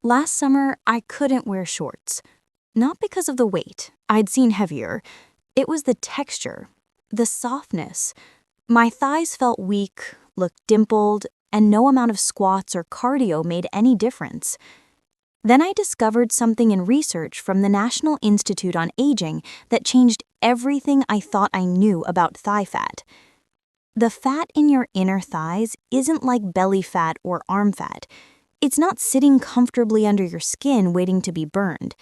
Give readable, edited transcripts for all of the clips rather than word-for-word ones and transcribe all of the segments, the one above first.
Last summer, I couldn't wear shorts. Not because of the weight, I'd seen heavier. It was the texture, the softness. My thighs felt weak, looked dimpled, and no amount of squats or cardio made any difference. Then I discovered something in research from the National Institute on Aging that changed everything I thought I knew about thigh fat. The fat in your inner thighs isn't like belly fat or arm fat. It's not sitting comfortably under your skin waiting to be burned.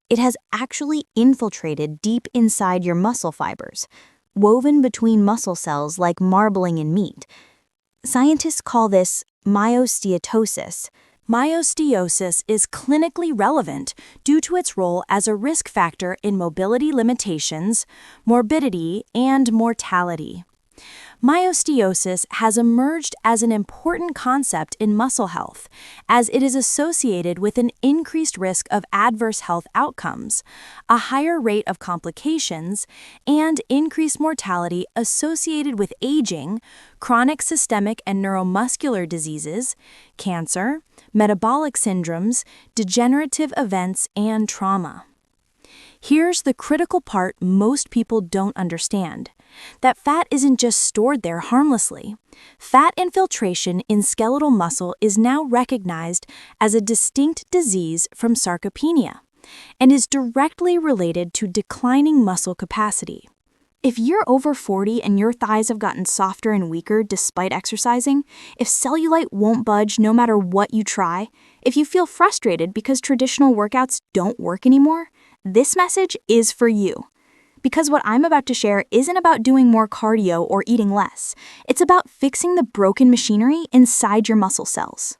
It has actually infiltrated deep inside your muscle fibers, woven between muscle cells like marbling in meat. Scientists call this myosteatosis. Myosteatosis is clinically relevant due to its role as a risk factor in mobility limitations, morbidity, and mortality. Myosteatosis has emerged as an important concept in muscle health, as it is associated with an increased risk of adverse health outcomes, a higher rate of complications, and increased mortality associated with aging, chronic systemic and neuromuscular diseases, cancer, metabolic syndromes, degenerative events, and trauma. Here's the critical part most people don't understand. That fat isn't just stored there harmlessly. Fat infiltration in skeletal muscle is now recognized as a distinct disease from sarcopenia and is directly related to declining muscle capacity. If you're over 40 and your thighs have gotten softer and weaker despite exercising, if cellulite won't budge no matter what you try, if you feel frustrated because traditional workouts don't work anymore, this message is for you. Because what I'm about to share isn't about doing more cardio or eating less. It's about fixing the broken machinery inside your muscle cells.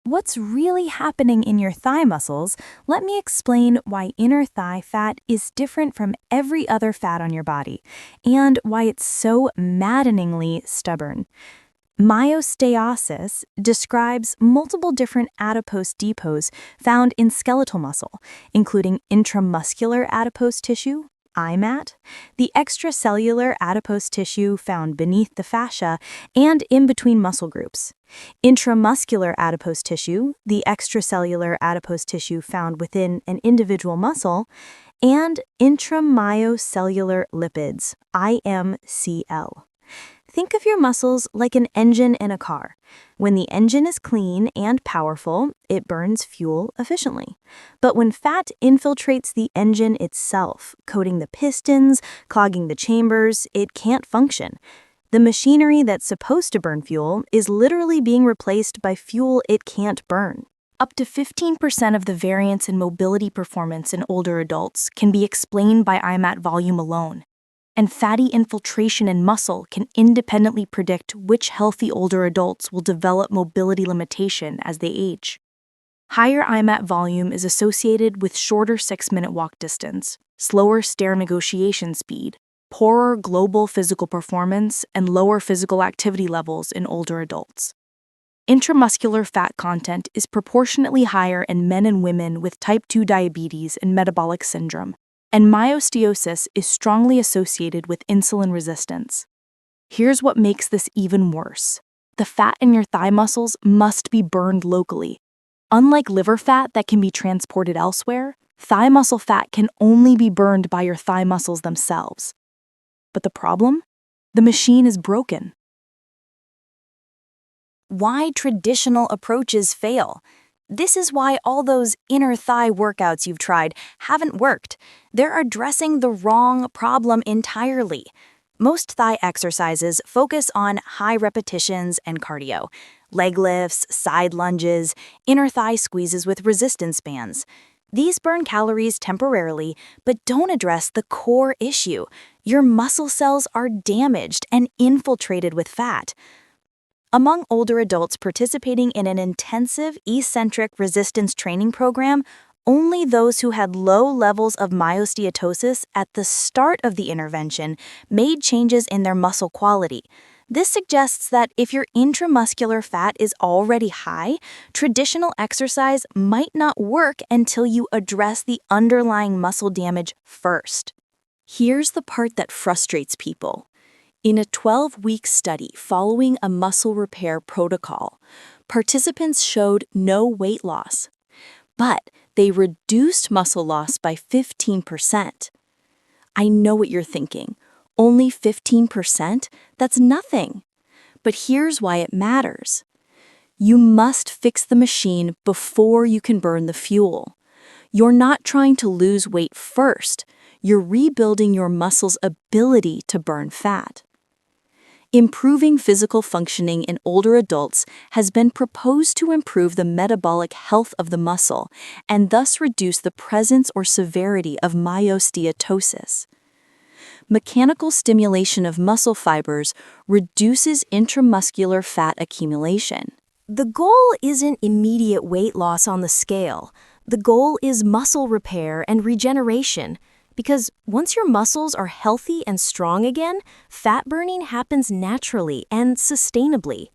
What's really happening in your thigh muscles? Let me explain why inner thigh fat is different from every other fat on your body, and why it's so maddeningly stubborn. Myosteatosis describes multiple different adipose depots found in skeletal muscle, including intramuscular adipose tissue, IMAT, the extracellular adipose tissue found beneath the fascia and in between muscle groups, intramuscular adipose tissue, the extracellular adipose tissue found within an individual muscle, and intramyocellular lipids, IMCL. Think of your muscles like an engine in a car. When the engine is clean and powerful, it burns fuel efficiently. But when fat infiltrates the engine itself, coating the pistons, clogging the chambers, it can't function. The machinery that's supposed to burn fuel is literally being replaced by fuel it can't burn. Up to 15% of the variance in mobility performance in older adults can be explained by IMAT volume alone. And fatty infiltration in muscle can independently predict which healthy older adults will develop mobility limitation as they age. Higher IMAT volume is associated with shorter 6-minute walk distance, slower stair negotiation speed, poorer global physical performance, and lower physical activity levels in older adults. Intramuscular fat content is proportionately higher in men and women with type 2 diabetes and metabolic syndrome, and myosteatosis is strongly associated with insulin resistance. Here's what makes this even worse. The fat in your thigh muscles must be burned locally. Unlike liver fat that can be transported elsewhere, thigh muscle fat can only be burned by your thigh muscles themselves. But the problem? The machine is broken. Why traditional approaches fail? This is why all those inner thigh workouts you've tried haven't worked. They're addressing the wrong problem entirely. Most thigh exercises focus on high repetitions and cardio, leg lifts, side lunges, inner thigh squeezes with resistance bands. These burn calories temporarily, but don't address the core issue. Your muscle cells are damaged and infiltrated with fat. Among older adults participating in an intensive eccentric resistance training program, only those who had low levels of myosteatosis at the start of the intervention made changes in their muscle quality. This suggests that if your intramuscular fat is already high, traditional exercise might not work until you address the underlying muscle damage first. Here's the part that frustrates people. In a 12-week study following a muscle repair protocol, participants showed no weight loss, but they reduced muscle loss by 15%. I know what you're thinking. Only 15%? That's nothing. But here's why it matters. You must fix the machine before you can burn the fuel. You're not trying to lose weight first. You're rebuilding your muscle's ability to burn fat. Improving physical functioning in older adults has been proposed to improve the metabolic health of the muscle and thus reduce the presence or severity of myosteatosis. Mechanical stimulation of muscle fibers reduces intramuscular fat accumulation. The goal isn't immediate weight loss on the scale. The goal is muscle repair and regeneration, because once your muscles are healthy and strong again, fat burning happens naturally and sustainably.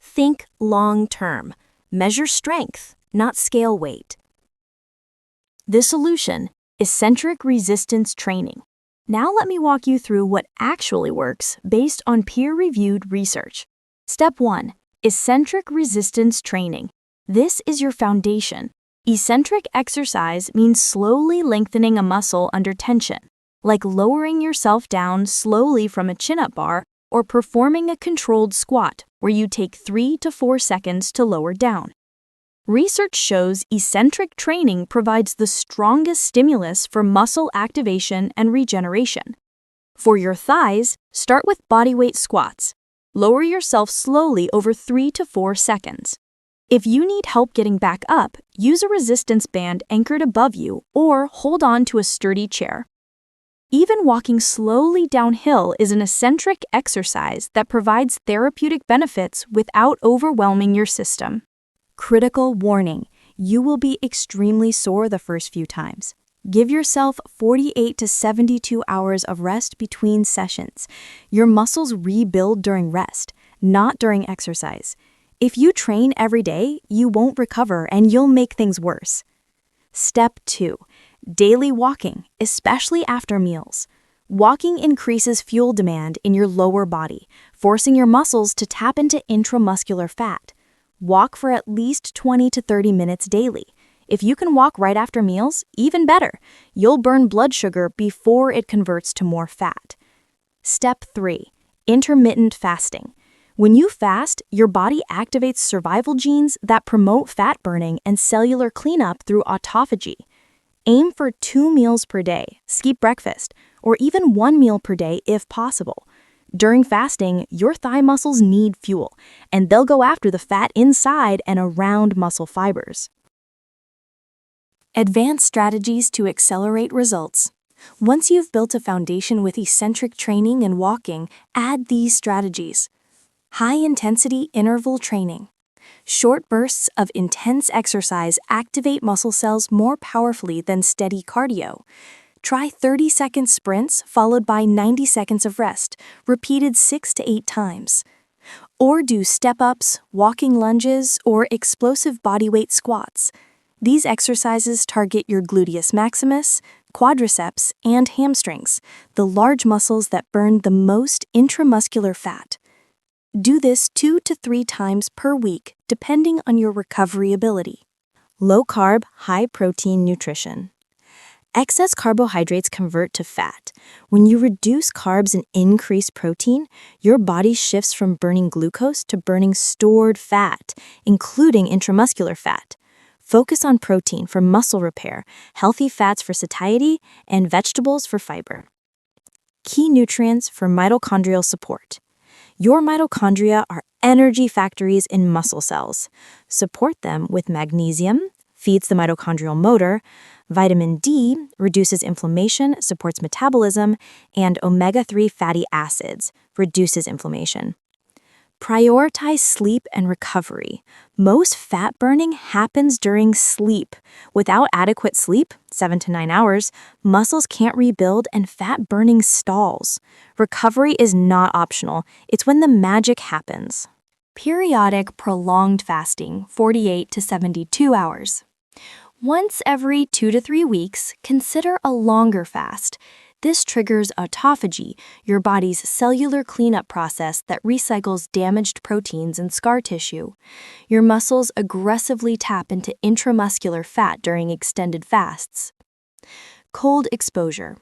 Think long-term. Measure strength, not scale weight. The solution: eccentric resistance training. Now let me walk you through what actually works based on peer-reviewed research. Step 1. Eccentric resistance training. This is your foundation. Eccentric exercise means slowly lengthening a muscle under tension, like lowering yourself down slowly from a chin-up bar or performing a controlled squat where you take 3 to 4 seconds to lower down. Research shows eccentric training provides the strongest stimulus for muscle activation and regeneration. For your thighs, start with bodyweight squats. Lower yourself slowly over 3 to 4 seconds. If you need help getting back up, use a resistance band anchored above you or hold on to a sturdy chair. Even walking slowly downhill is an eccentric exercise that provides therapeutic benefits without overwhelming your system. Critical warning: you will be extremely sore the first few times. Give yourself 48 to 72 hours of rest between sessions. Your muscles rebuild during rest, not during exercise. If you train every day, you won't recover and you'll make things worse. Step 2. Daily walking, especially after meals. Walking increases fuel demand in your lower body, forcing your muscles to tap into intramuscular fat. Walk for at least 20 to 30 minutes daily. If you can walk right after meals, even better. You'll burn blood sugar before it converts to more fat. Step 3. Intermittent fasting. When you fast, your body activates survival genes that promote fat burning and cellular cleanup through autophagy. Aim for 2 meals per day, skip breakfast, or even 1 meal per day if possible. During fasting, your thigh muscles need fuel, and they'll go after the fat inside and around muscle fibers. Advanced strategies to accelerate results. Once you've built a foundation with eccentric training and walking, add these strategies. High-intensity interval training. Short bursts of intense exercise activate muscle cells more powerfully than steady cardio. Try 30-second sprints followed by 90 seconds of rest, repeated 6 to 8 times. Or do step-ups, walking lunges, or explosive bodyweight squats. These exercises target your gluteus maximus, quadriceps, and hamstrings, the large muscles that burn the most intramuscular fat. Do this 2 to 3 times per week, depending on your recovery ability. Low-carb, high-protein nutrition. Excess carbohydrates convert to fat. When you reduce carbs and increase protein, your body shifts from burning glucose to burning stored fat, including intramuscular fat. Focus on protein for muscle repair, healthy fats for satiety, and vegetables for fiber. Key nutrients for mitochondrial support. Your mitochondria are energy factories in muscle cells. Support them with magnesium, feeds the mitochondrial motor, vitamin D reduces inflammation, supports metabolism, and omega-3 fatty acids reduces inflammation. Prioritize sleep and recovery. Most fat burning happens during sleep. Without adequate sleep, 7 to 9 hours, muscles can't rebuild and fat burning stalls. Recovery is not optional. It's when the magic happens. Periodic prolonged fasting, 48 to 72 hours. Once every 2 to 3 weeks, consider a longer fast. This triggers autophagy, your body's cellular cleanup process that recycles damaged proteins and scar tissue. Your muscles aggressively tap into intramuscular fat during extended fasts. Cold exposure.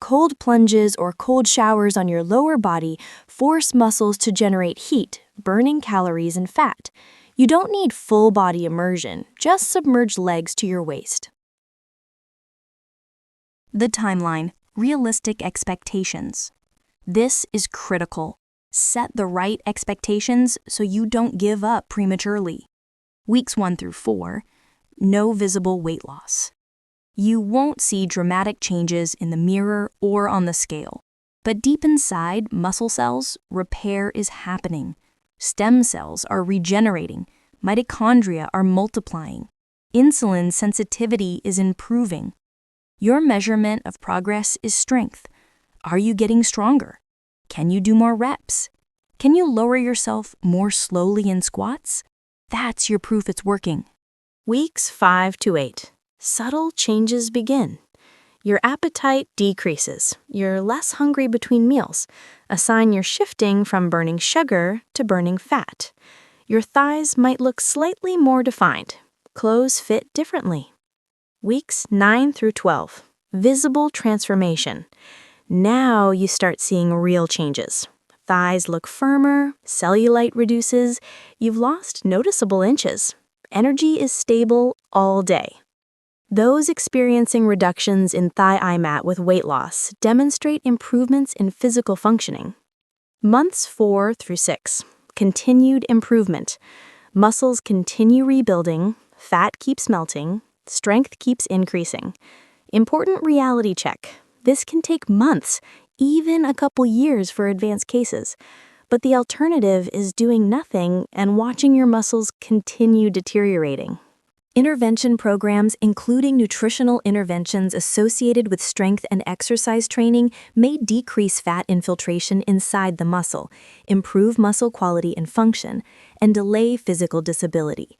Cold plunges or cold showers on your lower body force muscles to generate heat, burning calories and fat. You don't need full body immersion, just submerge legs to your waist. The timeline. Realistic expectations. This is critical. Set the right expectations so you don't give up prematurely. Weeks 1 through 4, no visible weight loss. You won't see dramatic changes in the mirror or on the scale. But deep inside muscle cells, repair is happening. Stem cells are regenerating. Mitochondria are multiplying. Insulin sensitivity is improving. Your measurement of progress is strength. Are you getting stronger? Can you do more reps? Can you lower yourself more slowly in squats? That's your proof it's working. Weeks 5 to 8. Subtle changes begin. Your appetite decreases. You're less hungry between meals, a sign you're shifting from burning sugar to burning fat. Your thighs might look slightly more defined. Clothes fit differently. Weeks 9 through 12. Visible transformation. Now you start seeing real changes. Thighs look firmer, cellulite reduces, you've lost noticeable inches. Energy is stable all day. Those experiencing reductions in thigh IMAT with weight loss demonstrate improvements in physical functioning. Months 4 through 6. Continued improvement. Muscles continue rebuilding, fat keeps melting, strength keeps increasing. Important reality check. This can take months, even a couple years for advanced cases. But the alternative is doing nothing and watching your muscles continue deteriorating. Intervention programs, including nutritional interventions associated with strength and exercise training, may decrease fat infiltration inside the muscle, improve muscle quality and function, and delay physical disability.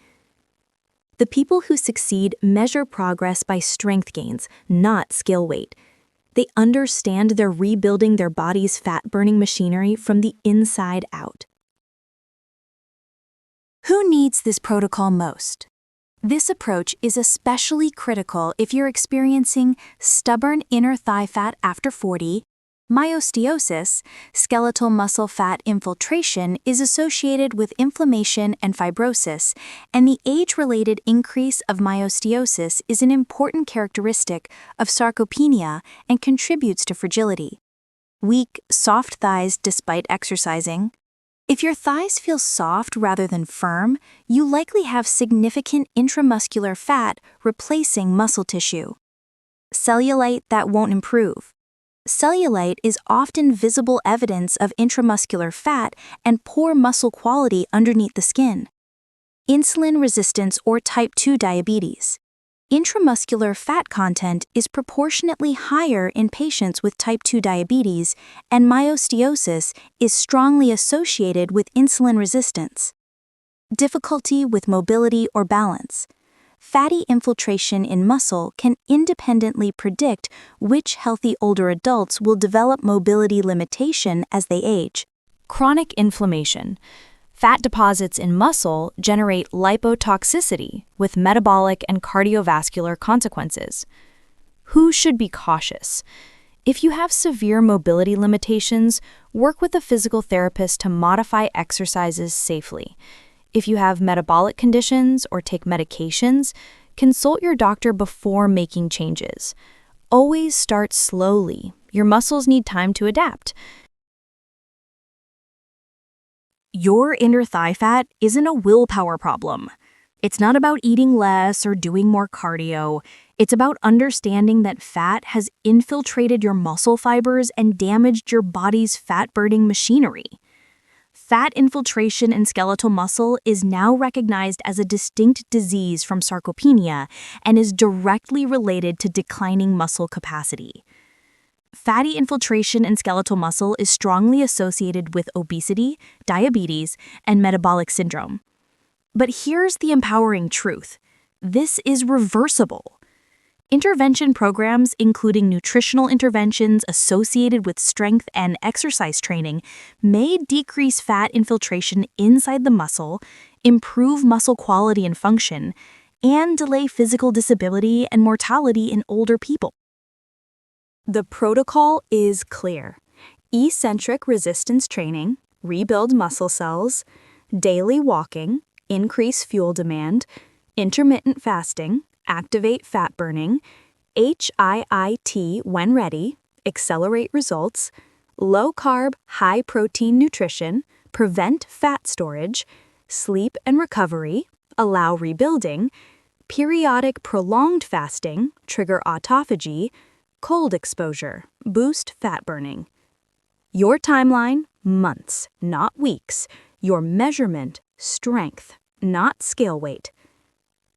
The people who succeed measure progress by strength gains, not skill weight. They understand they're rebuilding their body's fat-burning machinery from the inside out. Who needs this protocol most? This approach is especially critical if you're experiencing stubborn inner thigh fat after 40. Myosteatosis, skeletal muscle fat infiltration, is associated with inflammation and fibrosis, and the age-related increase of myosteatosis is an important characteristic of sarcopenia and contributes to fragility. Weak, soft thighs despite exercising. If your thighs feel soft rather than firm, you likely have significant intramuscular fat replacing muscle tissue. Cellulite that won't improve. Cellulite is often visible evidence of intramuscular fat and poor muscle quality underneath the skin. Insulin resistance or type 2 diabetes. Intramuscular fat content is proportionately higher in patients with type 2 diabetes, and myosteatosis is strongly associated with insulin resistance. Difficulty with mobility or balance. Fatty infiltration in muscle can independently predict which healthy older adults will develop mobility limitation as they age. Chronic inflammation. Fat deposits in muscle generate lipotoxicity with metabolic and cardiovascular consequences. Who should be cautious? If you have severe mobility limitations, work with a physical therapist to modify exercises safely. If you have metabolic conditions or take medications, consult your doctor before making changes. Always start slowly. Your muscles need time to adapt. Your inner thigh fat isn't a willpower problem. It's not about eating less or doing more cardio. It's about understanding that fat has infiltrated your muscle fibers and damaged your body's fat-burning machinery. Fat infiltration in skeletal muscle is now recognized as a distinct disease from sarcopenia and is directly related to declining muscle capacity. Fatty infiltration in skeletal muscle is strongly associated with obesity, diabetes, and metabolic syndrome. But here's the empowering truth. This is reversible. Intervention programs, including nutritional interventions associated with strength and exercise training, may decrease fat infiltration inside the muscle, improve muscle quality and function, and delay physical disability and mortality in older people. The protocol is clear. Eccentric resistance training, rebuild muscle cells, daily walking, increase fuel demand, intermittent fasting, activate fat burning, HIIT when ready, accelerate results, low-carb, high-protein nutrition, prevent fat storage, sleep and recovery, allow rebuilding, periodic prolonged fasting, trigger autophagy, cold exposure, boost fat burning. Your timeline, months, not weeks. Your measurement, strength, not scale weight.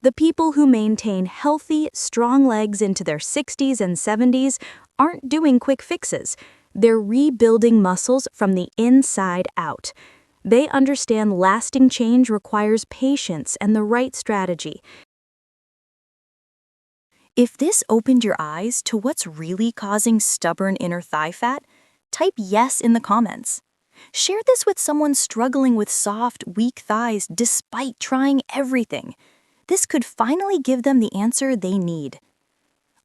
The people who maintain healthy, strong legs into their 60s and 70s aren't doing quick fixes. They're rebuilding muscles from the inside out. They understand lasting change requires patience and the right strategy. If this opened your eyes to what's really causing stubborn inner thigh fat, type yes in the comments. Share this with someone struggling with soft, weak thighs despite trying everything. This could finally give them the answer they need.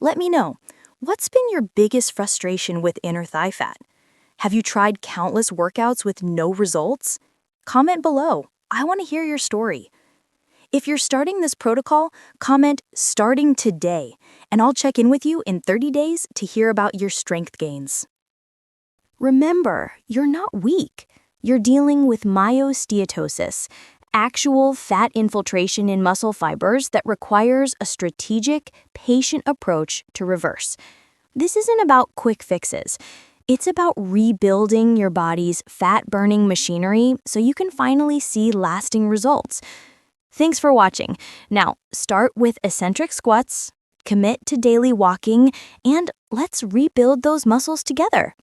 Let me know, what's been your biggest frustration with inner thigh fat? Have you tried countless workouts with no results? Comment below. I want to hear your story. If you're starting this protocol, comment "starting today," and I'll check in with you in 30 days to hear about your strength gains. Remember, you're not weak. You're dealing with myosteatosis, actual fat infiltration in muscle fibers that requires a strategic, patient approach to reverse. This isn't about quick fixes. It's about rebuilding your body's fat-burning machinery so you can finally see lasting results. Thanks for watching. Now, start with eccentric squats, commit to daily walking, and let's rebuild those muscles together.